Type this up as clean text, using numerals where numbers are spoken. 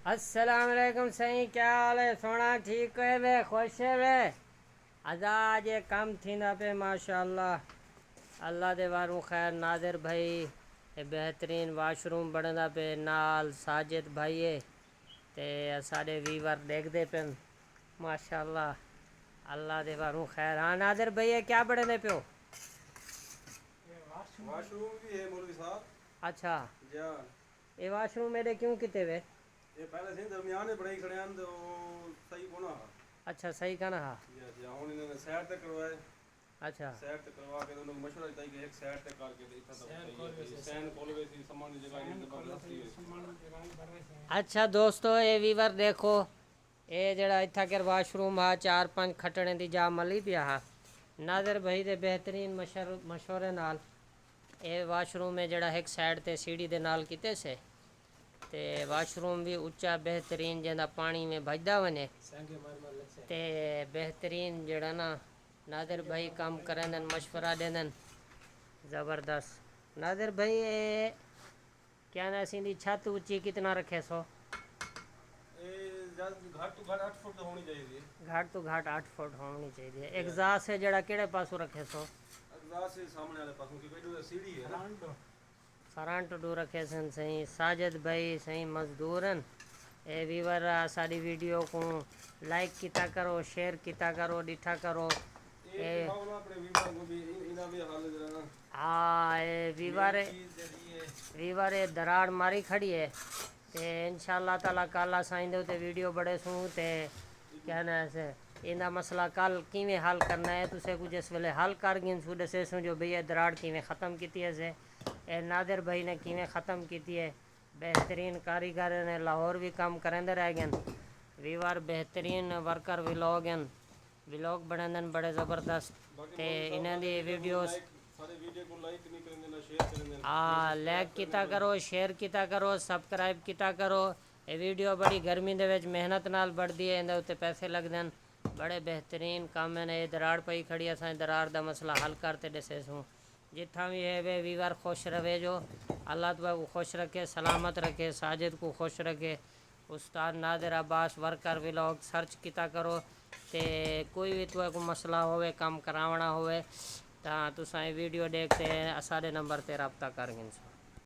अस्सलाम वालेकुम सही क्या हाल है सोना ठीक है वे खुश है वे आजाद ये कम थी ना पे माशाअल्लाह अल्लाह दे वारू खैर नादिर भाई ये बेहतरीन वाशरूम बनदा पे नाल साजिद भाई है ते सारे वीवर देखते पे माशाअल्लाह अल्लाह दे वारू खैर। हाँ नादिर भाई ये क्या बनदे पियो? वाशरूम भी है मौलवी साहब। अच्छा जी हाँ। ये वाशरूम मेरे क्यों किते वे? ये पहले से दरमियान में बड़ाई खड़े हैं तो सही कोना हा। अच्छा सही का ना। हाँ जी जी हुन इन्होंने सैर तक करवाए। अच्छा सैर तक करवा के उन्होंने मशवरा दिया कि एक सैर तक करके इतना तक सैन खोलवे सी सामान की जगह की जबरदस्ती है। अच्छा दोस्तों ये वीवर देखो ये जड़ा इत्था कर वाशरूम हा 4-5 खटने की जा मली पिया हा नादिर भाई दे बेहतरीन मशवरे नाल ये वाशरूम में जड़ा एक साइड ते सीढ़ी दे नाल किते से ते वाशरूम भी उच्चा बेहतरीन जंदा पानी में भजदा वने ते बेहतरीन जड़ा ना नादिर भाई काम करन मशवरा देन ज़बरदस्त। नादिर भाई ये क्या ना सी छत ऊंची कितना रखे सो? घाट तो घाट 8 फुट होनी चाहिए। घाट तो घाट 8 फुट होनी चाहिए। एग्जास्ट है जड़ा केड़े पासों रखे सो? एग्जास्ट से सामने वाले पासों की बेडू सीढ़ी है ना। फ्रंट डू रखे सन सही साजिद भाई सही मजदूरन ए वीवर सारी वीडियो को लाइक किता करो शेयर किता करो डिठा करो ये दिखाओ ना अपने वीवर को भी इना भी हाल जरा ना। हाँ ये वीवर दराड़ मारी खड़ी है ते इंशाल्लाह ताला कल साईं दे उते वीडियो बड़े सूँ ते क्या ना ऐसे इंदा मसला कल किवें हल करना है तुसे कुछ इस वेले हल कर गिन सू दसे सू जो भैया दराड़ किवें ख़त्म की है से ए नादिर भाई ने किवें ख़त्म की है। बेहतरीन कारीगर ने लाहौर भी काम करेंदे रह गए वीवर बेहतरीन वर्कर विलॉग बनन बड़े ज़बरदस्त ते इन्हां दी वीडियोस सारे वीडियो को लाइक नहीं करेंगे ना शेयर करेंगे। लाइक किता करो शेयर किता करो सब्सक्राइब किता करो। ये वीडियो बड़ी गर्मी दे विच मेहनत नाल बढ़दी है इंदे उत्ते पैसे लगदे न बड़े बेहतरीन काम है। ये दराड़ पई खड़ी असां दराड़ दा मसला हल करते दसे सूँ जिथा भी है वे वीवर खुश रहे जो अल्लाह तबारा को खुश रखे सलामत रखे साजिद को खुश रखे। उस्ताद Nadir Abbas worker vlog search किता करो ते कोई भी तुआ को मसला होवे काम करावना होवे तो तुसां वीडियो देखते हैं असारे नंबर ते रब्ता कर गिन।